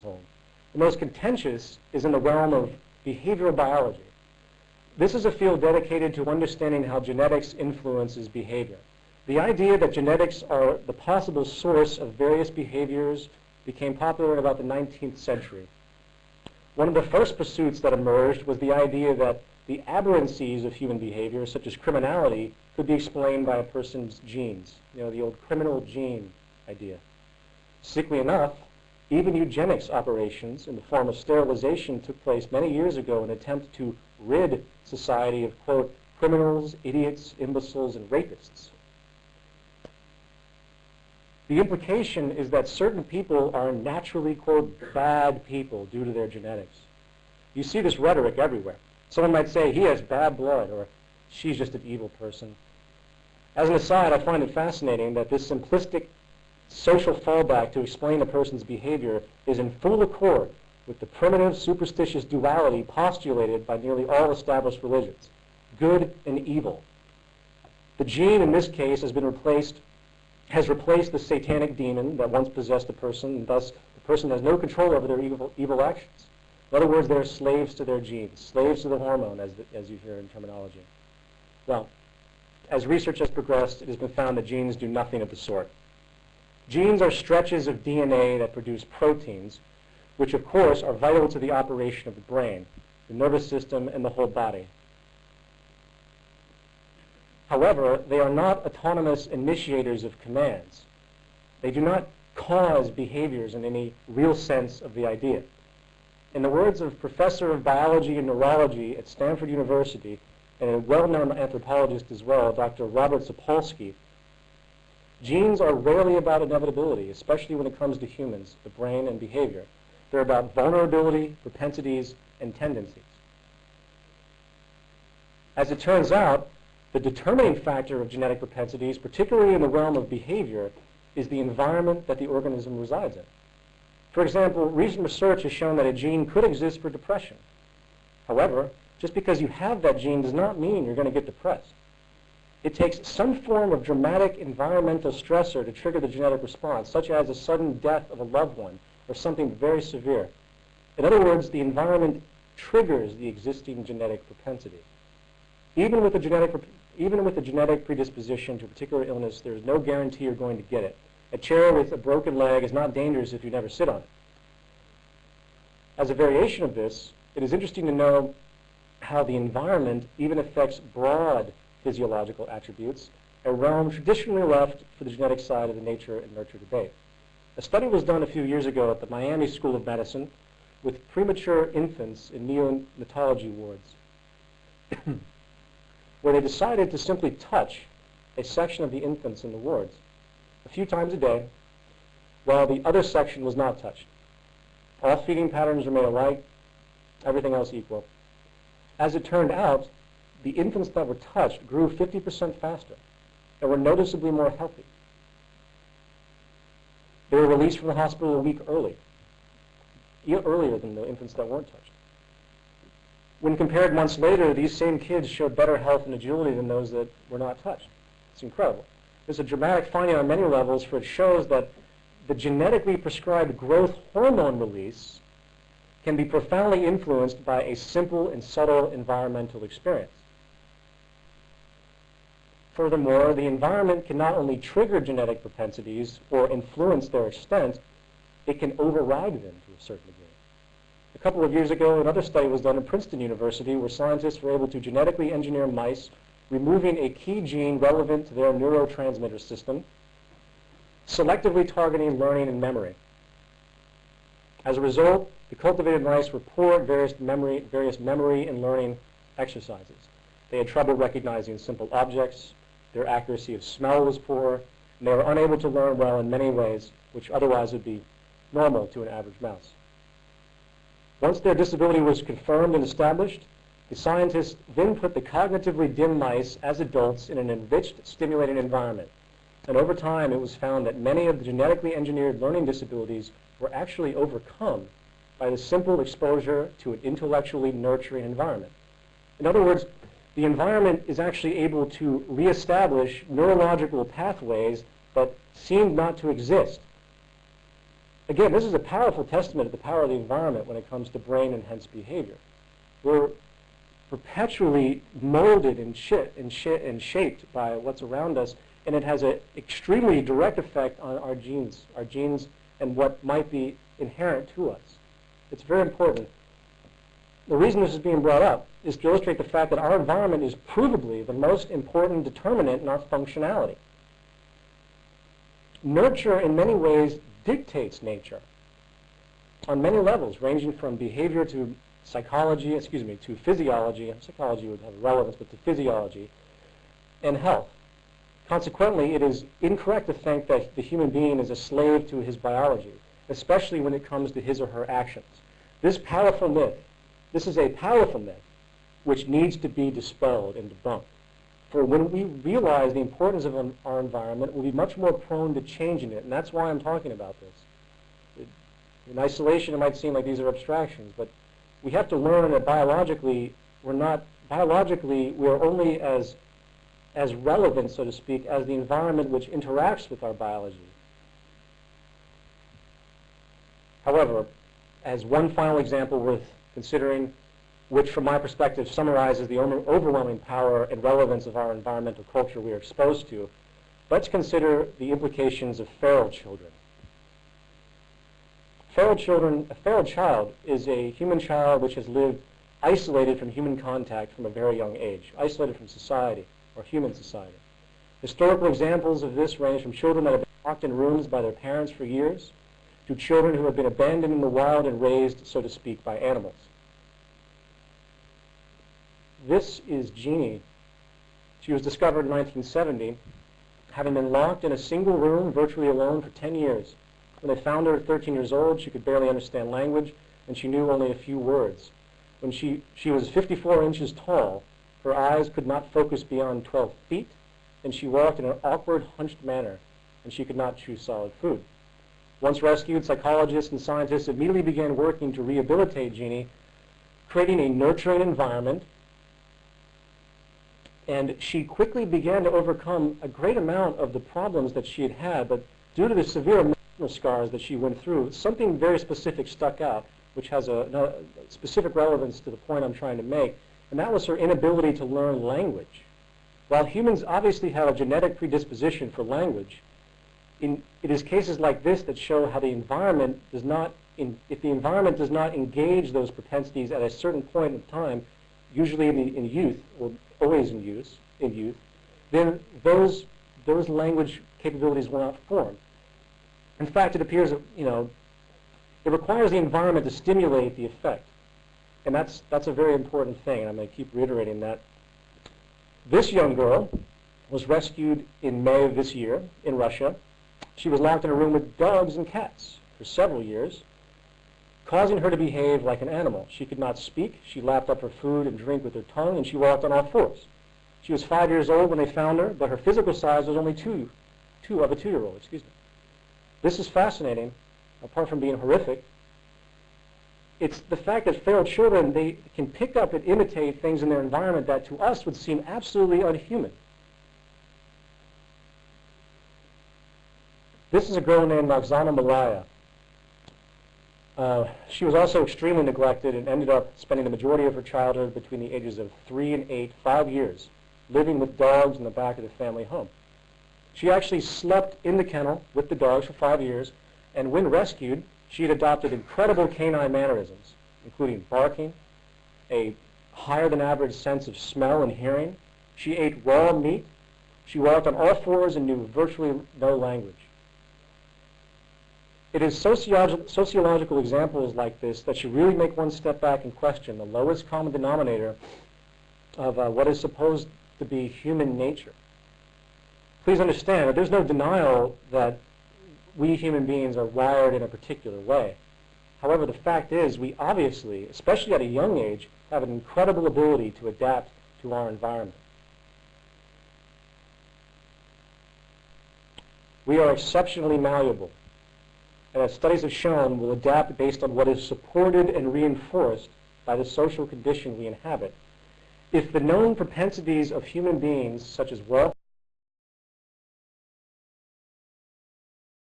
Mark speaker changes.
Speaker 1: The most contentious is in the realm of behavioral biology. This is a field dedicated to understanding how genetics influences behavior. The idea that genetics are the possible source of various behaviors became popular in about the 19th century. One of the first pursuits that emerged was the idea that the aberrancies of human behavior, such as criminality, could be explained by a person's genes. You know, the old criminal gene idea. Sickly enough, even eugenics operations in the form of sterilization took place many years ago in an attempt to rid society of, quote, criminals, idiots, imbeciles, and rapists. The implication is that certain people are naturally, quote, bad people due to their genetics. You see this rhetoric everywhere. Someone might say, he has bad blood, or she's just an evil person. As an aside, I find it fascinating that this simplistic social fallback to explain a person's behavior is in full accord with the primitive, superstitious duality postulated by nearly all established religions, good and evil. The gene, in this case, has replaced the satanic demon that once possessed the person, and thus the person has no control over their evil actions. In other words, they're slaves to their genes, slaves to the hormone, as you hear in terminology. Well, as research has progressed, it has been found that genes do nothing of the sort. Genes are stretches of DNA that produce proteins, which of course are vital to the operation of the brain, the nervous system, and the whole body. However, they are not autonomous initiators of commands. They do not cause behaviors in any real sense of the idea. In the words of Professor of Biology and Neurology at Stanford University, and a well-known anthropologist as well, Dr. Robert Sapolsky, genes are rarely about inevitability, especially when it comes to humans, the brain, and behavior. They're about vulnerability, propensities, and tendencies. As it turns out, the determining factor of genetic propensities, particularly in the realm of behavior, is the environment that the organism resides in. For example, recent research has shown that a gene could exist for depression. However, just because you have that gene does not mean you're going to get depressed. It takes some form of dramatic environmental stressor to trigger the genetic response, such as a sudden death of a loved one or something very severe. In other words, the environment triggers the existing genetic propensity. Even with a genetic predisposition to a particular illness, there is no guarantee you're going to get it. A chair with a broken leg is not dangerous if you never sit on it. As a variation of this, it is interesting to know how the environment even affects broad physiological attributes, a realm traditionally left for the genetic side of the nature and nurture debate. A study was done a few years ago at the Miami School of Medicine with premature infants in neonatology wards, where they decided to simply touch a section of the infants in the wards a few times a day, while the other section was not touched. All feeding patterns remained alike, everything else equal. As it turned out, the infants that were touched grew 50% faster and were noticeably more healthy. They were released from the hospital a week earlier than the infants that weren't touched. When compared months later, these same kids showed better health and agility than those that were not touched. It's incredible. It's a dramatic finding on many levels, for it shows that the genetically prescribed growth hormone release can be profoundly influenced by a simple and subtle environmental experience. Furthermore, the environment can not only trigger genetic propensities or influence their extent, it can override them to a certain degree. A couple of years ago, another study was done at Princeton University where scientists were able to genetically engineer mice, removing a key gene relevant to their neurotransmitter system, selectively targeting learning and memory. As a result, the cultivated mice were poor at various memory and learning exercises. They had trouble recognizing simple objects, their accuracy of smell was poor, and they were unable to learn well in many ways, which otherwise would be normal to an average mouse. Once their disability was confirmed and established, the scientists then put the cognitively dim mice as adults in an enriched, stimulating environment. And over time, it was found that many of the genetically engineered learning disabilities were actually overcome by the simple exposure to an intellectually nurturing environment. In other words, the environment is actually able to reestablish neurological pathways that seemed not to exist again, this is a powerful testament to the power of the environment when it comes to brain and hence behavior. We're perpetually molded and shaped by what's around us, and it has an extremely direct effect on our genes and what might be inherent to us. It's very important. The reason this is being brought up is to illustrate the fact that our environment is provably the most important determinant in our functionality. Nurture, in many ways, dictates nature on many levels, ranging from behavior to psychology, to physiology. Psychology would have relevance, but to physiology and health. Consequently, it is incorrect to think that the human being is a slave to his biology, especially when it comes to his or her actions. This is a powerful myth, which needs to be dispelled and debunked. For when we realize the importance of our environment, we'll be much more prone to changing it, and that's why I'm talking about this. In isolation, it might seem like these are abstractions, but we have to learn that biologically, we're only as relevant, so to speak, as the environment which interacts with our biology. However, as one final example worth considering, which from my perspective summarizes the overwhelming power and relevance of our environmental culture we are exposed to, let's consider the implications of feral children. A feral child is a human child which has lived isolated from human contact from a very young age, isolated from society, or human society. Historical examples of this range from children that have been locked in rooms by their parents for years, to children who have been abandoned in the wild and raised, so to speak, by animals. This is Jeannie. She was discovered in 1970, having been locked in a single room, virtually alone, for 10 years. When they found her at 13 years old, she could barely understand language, and she knew only a few words. When she was 54 inches tall, her eyes could not focus beyond 12 feet, and she walked in an awkward, hunched manner, and she could not chew solid food. Once rescued, psychologists and scientists immediately began working to rehabilitate Jeannie, creating a nurturing environment, and she quickly began to overcome a great amount of the problems that she had had, but due to the severe emotional scars that she went through, something very specific stuck out, which has a specific relevance to the point I'm trying to make, and that was her inability to learn language. While humans obviously have a genetic predisposition for language, it is cases like this that show how the environment does not, if the environment does not engage those propensities at a certain point in time, usually in youth, or always in youth, then those language capabilities will not form. In fact, it appears that, it requires the environment to stimulate the effect. And that's a very important thing, and I'm going to keep reiterating that. This young girl was rescued in May of this year in Russia. She was locked in a room with dogs and cats for several years, causing her to behave like an animal. She could not speak. She lapped up her food and drink with her tongue, and she walked on all fours. She was 5 years old when they found her, but her physical size was only two of a 2-year-old. This is fascinating, apart from being horrific. It's the fact that feral children, they can pick up and imitate things in their environment that to us would seem absolutely unhuman. This is a girl named Oksana Malaya. She was also extremely neglected and ended up spending the majority of her childhood between the ages of 3 and 8, 5 years, living with dogs in the back of the family home. She actually slept in the kennel with the dogs for 5 years, and when rescued, she had adopted incredible canine mannerisms, including barking, a higher than average sense of smell and hearing. She ate raw meat. She walked on all fours and knew virtually no language. It is sociological examples like this that should really make one step back and question the lowest common denominator of what is supposed to be human nature. Please understand that there's no denial that we human beings are wired in a particular way. However, the fact is we obviously, especially at a young age, have an incredible ability to adapt to our environment. We are exceptionally malleable, and as studies have shown, will adapt based on what is supported and reinforced by the social condition we inhabit. If the known propensities of human beings, such as wealth,